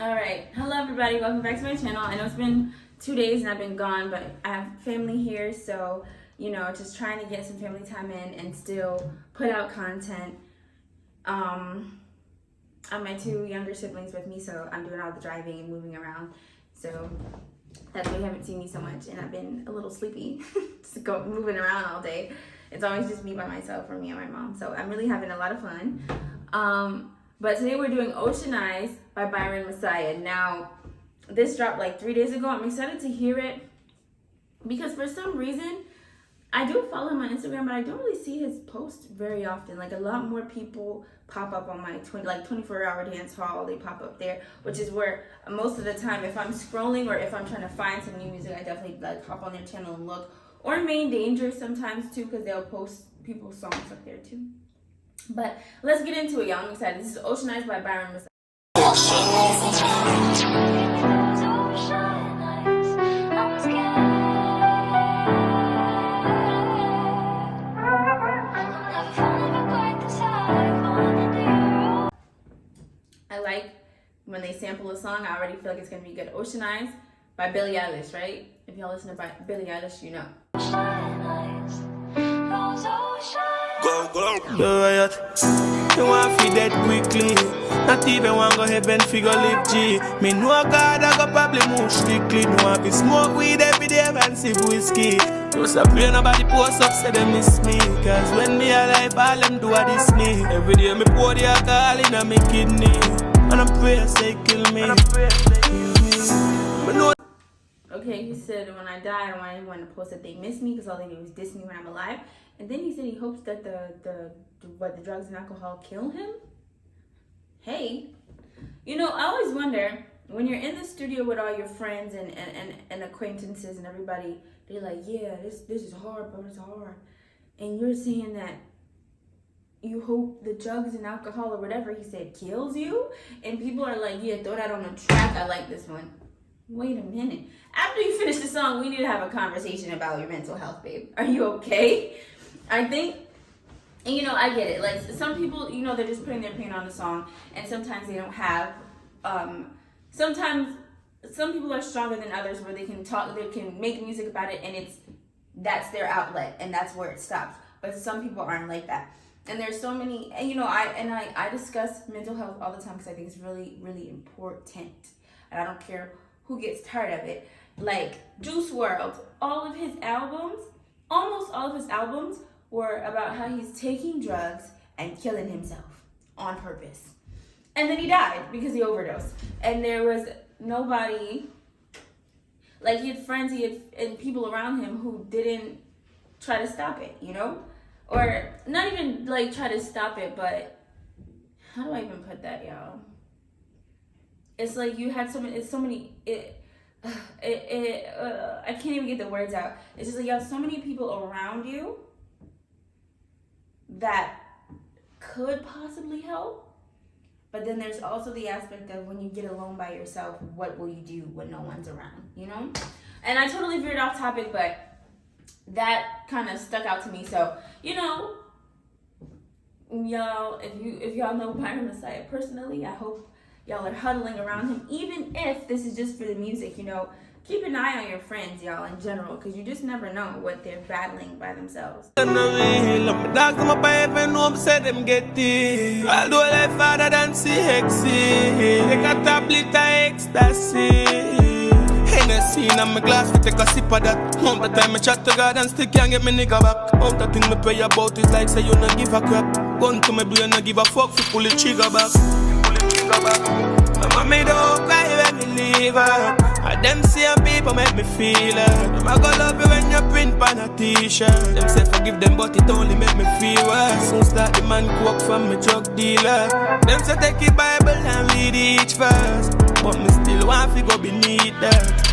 Alright, hello everybody, welcome back to my channel. I know it's been 2 days and I've been gone, but I have family here, so, just trying to get some family time in and still put out content. I have my two younger siblings with me, so I'm doing all the driving and moving around, so that's why you haven't seen me so much, and I've been a little sleepy, just moving around all day. It's always just me by myself or me and my mom, so I'm really having a lot of fun. But today we're doing Ocean Eyes by Byron Messia. Now, this dropped like 3 days ago. I'm excited to hear it because for some reason, I do follow him on Instagram, but I don't really see his posts very often. Like a lot more people pop up on my 24-hour dance hall. They pop up there, which is where most of the time, if I'm scrolling or if I'm trying to find some new music, I definitely hop on their channel and look. Or Main Danger sometimes too, because they'll post people's songs up there too. But let's get into it, y'all. I'm excited. This is Ocean Eyes by Byron Messia. I like when they sample a song. I already feel like it's going to be good. Ocean Eyes by Billie Eilish, right? If y'all listen to Billie Eilish, you know. Go, you want to dead quickly. Not even want go heaven figure live G. Me know God I go probably move strictly. No want to smoke weed every day and sip whiskey. Just a pray nobody post up say they miss me. Cause when me alive all them do a this me. Every day me pour the alcohol in a me kidney. And I pray say kill me. Okay, he said when I die I don't want anyone to post that they miss me because all they do is diss me when I'm alive. And then he said he hopes that the drugs and alcohol kill him. Hey, I always wonder when you're in the studio with all your friends and acquaintances and everybody, they're like, yeah, this is hard, but it's hard. And you're saying that you hope the drugs and alcohol or whatever he said kills you. And people are like, yeah, throw that on the track. I like this one. Wait a minute. After you finish the song, we need to have a conversation about your mental health, babe. Are you okay? I think, and I get it. Like some people, they're just putting their pain on the song, and sometimes they don't have. Sometimes some people are stronger than others, where they can talk, they can make music about it, and that's their outlet, and that's where it stops. But some people aren't like that, and there's so many. And I discuss mental health all the time because I think it's really, really important, and I don't care who gets tired of it. Like Juice WRLD, almost all of his albums were about how he's taking drugs and killing himself on purpose. And then he died because he overdosed. And there was nobody, like he had friends, and people around him who didn't try to stop it, Or not even like try to stop it, but how do I even put that, y'all? It's like you had I can't even get the words out. It's just like you have so many people around you that could possibly help, but then there's also the aspect of when you get alone by yourself, what will you do when no one's around, And I totally veered off topic, but that kind of stuck out to me. So, y'all, if y'all know Byron Messia personally, I hope y'all are huddling around him, even if this is just for the music, Keep an eye on your friends, y'all, in general, because you just never know what they're battling by themselves. Although life harder than sexy, take a tablet of ecstasy. Hennessy in my glass, we take a sip of that. All the time I chat to God and still can't get me nigga back. All the thing me pray about is like say you not give a crap. Gun to my brain, not give a fuck, fi pull the trigger back. My mommy don't cry when me leave her. And them same people make me feel her. Them a go love you when you print on a t-shirt. Them say forgive them but it only make me feel worse. Soon start the man coke from me drug dealer. Them say take the Bible and read each verse. But me still want to go beneath that.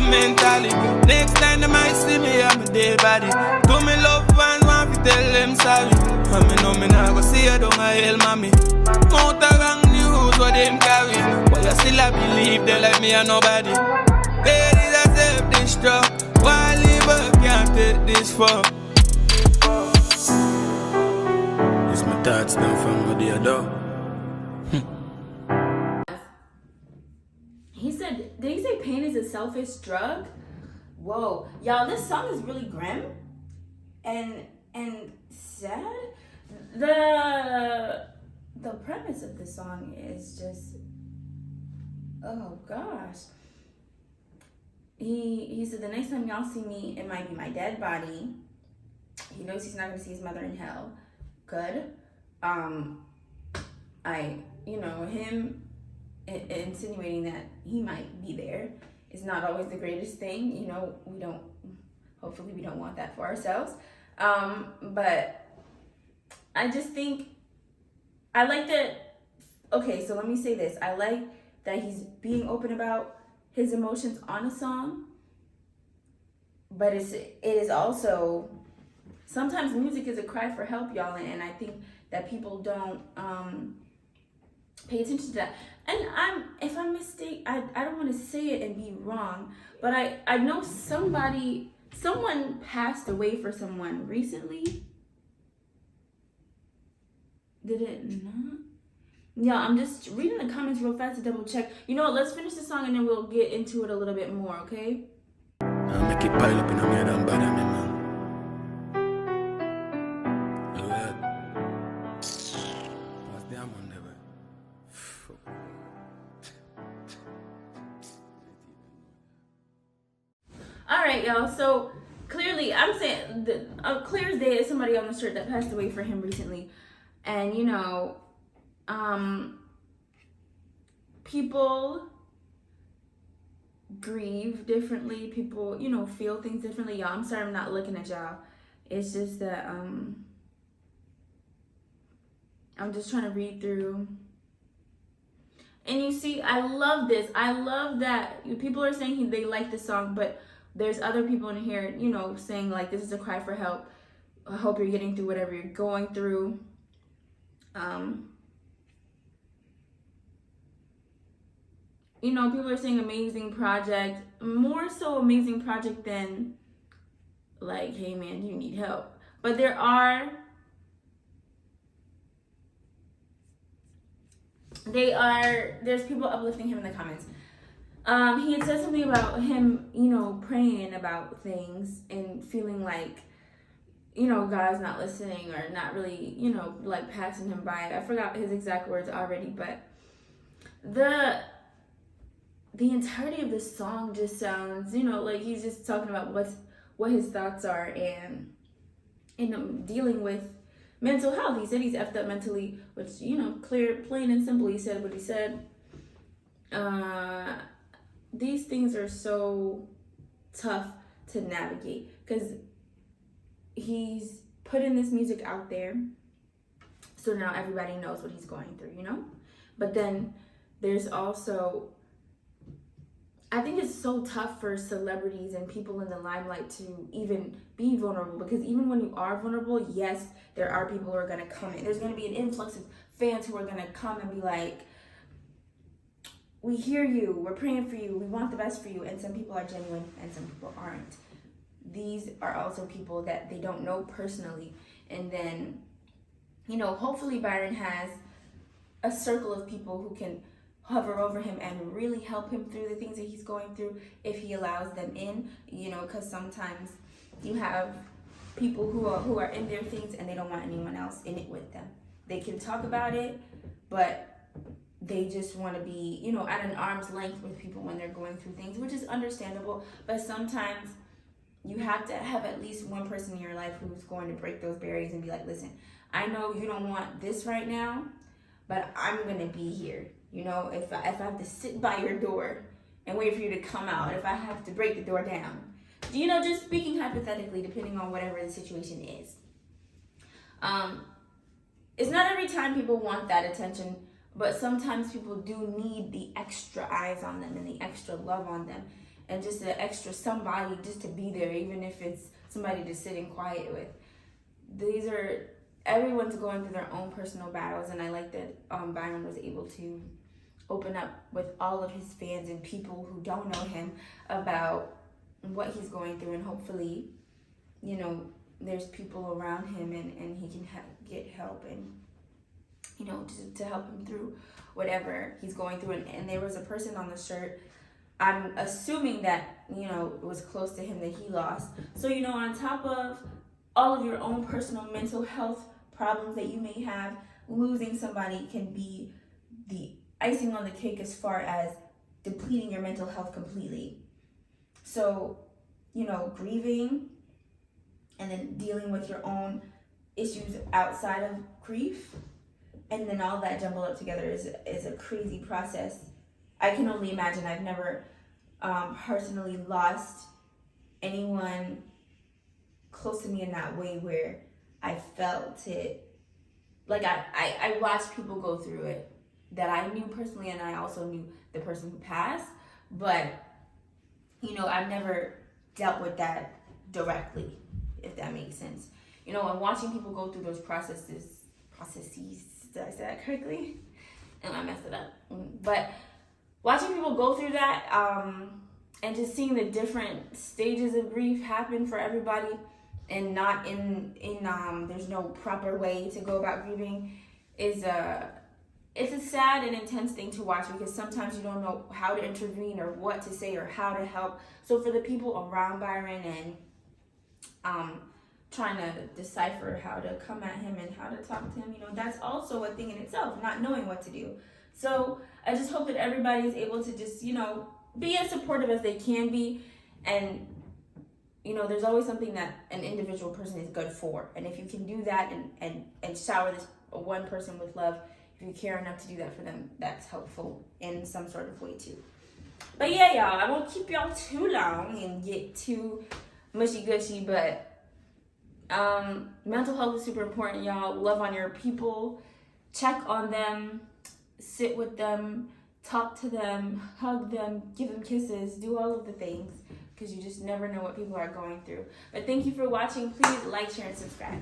Mentally. Next time they might see me, I'm a dead body. Do me love and want to tell tell them sorry. And me know me nah go see you down a hell, mommy. Mount a wrong news what them carry, but you still I believe they like me and nobody. Ladies I self-destruct, why live up, can't take this far. It's my thoughts now from what they do. He said, did he say pain is a selfish drug? Whoa, y'all, this song is really grim and sad. The premise of the song is just, oh gosh. He said the next time y'all see me, it might be my dead body. He knows he's not gonna see his mother in hell. Good. Him insinuating that he might be there is not always the greatest thing. Hopefully we don't want that for ourselves. But I just think, I like that, okay, so let me say this. I like that he's being open about his emotions on a song, but it is also, sometimes music is a cry for help, y'all, and I think that people don't pay attention to that. And if I'm mistaken, I don't want to say it and be wrong, but I know someone passed away for someone recently. Did it not? Yeah, I'm just reading the comments real fast to double check. You know what, let's finish the song and then we'll get into it a little bit more, okay? I'll make it pile up in a me and bad at me, man. Alright, y'all, so clearly, I'm saying, clear as day is somebody on the street that passed away for him recently. And, people grieve differently. People, feel things differently. Y'all, I'm sorry I'm not looking at y'all. It's just that, I'm just trying to read through. And you see, I love this. I love that people are saying they like this song, but there's other people in here, saying like, this is a cry for help. I hope you're getting through whatever you're going through. People are saying amazing project, more so amazing project than like, hey man, you need help. But there's people uplifting him in the comments. He had said something about him, praying about things and feeling like, God's not listening or not really, like passing him by. I forgot his exact words already, but the entirety of the song just sounds, like he's just talking about what his thoughts are and dealing with mental health. He said he's effed up mentally, which, clear, plain and simple, he said what he said. These things are so tough to navigate because he's putting this music out there, so now everybody knows what he's going through, But then there's also, I think it's so tough for celebrities and people in the limelight to even be vulnerable, because even when you are vulnerable, yes, there are people who are going to come in. There's going to be an influx of fans who are going to come and be like, we hear you, we're praying for you, we want the best for you. And some people are genuine and some people aren't. These are also people that they don't know personally. And then, hopefully Byron has a circle of people who can hover over him and really help him through the things that he's going through if he allows them in, because sometimes you have people who are in their things and they don't want anyone else in it with them. They can talk about it, but they just want to be, at an arm's length with people when they're going through things, which is understandable. But sometimes you have to have at least one person in your life who's going to break those barriers and be like, listen, I know you don't want this right now, but I'm going to be here. If I have to sit by your door and wait for you to come out, if I have to break the door down, just speaking hypothetically, depending on whatever the situation is. It's not every time people want that attention, but sometimes people do need the extra eyes on them and the extra love on them and just the extra somebody just to be there, even if it's somebody to sit in quiet with. everyone's going through their own personal battles, and I like that Byron was able to open up with all of his fans and people who don't know him about what he's going through, and hopefully, you know, there's people around him and he can get help, and you know, to help him through whatever he's going through. And there was a person on the shirt, I'm assuming that, you know, it was close to him that he lost. So, you know, on top of all of your own personal mental health problems that you may have, losing somebody can be the icing on the cake as far as depleting your mental health completely. So, you know, grieving and then dealing with your own issues outside of grief, and then all that jumbled up together is a crazy process. I can only imagine. I've never personally lost anyone close to me in that way where I felt it. Like I watched people go through it that I knew personally, and I also knew the person who passed. But, you know, I've never dealt with that directly, if that makes sense. You know, and watching people go through those processes, did I say that correctly? And I messed it up. But watching people go through that, and just seeing the different stages of grief happen for everybody, and not in there's no proper way to go about grieving, it's a sad and intense thing to watch, because sometimes you don't know how to intervene or what to say or how to help. So for the people around Byron and trying to decipher how to come at him and how to talk to him, you know, that's also a thing in itself, not knowing what to do. So I just hope that everybody is able to just, you know, be as supportive as they can be. And, you know, there's always something that an individual person is good for. And if you can do that and shower this one person with love, if you care enough to do that for them, that's helpful in some sort of way too. But yeah, y'all, I won't keep y'all too long and get too mushy-gushy, but mental health is super important, y'all. Love on your people. Check on them. Sit with them. Talk to them. Hug them. Give them kisses. Do all of the things, because you just never know what people are going through. But thank you for watching. Please like, share, and subscribe.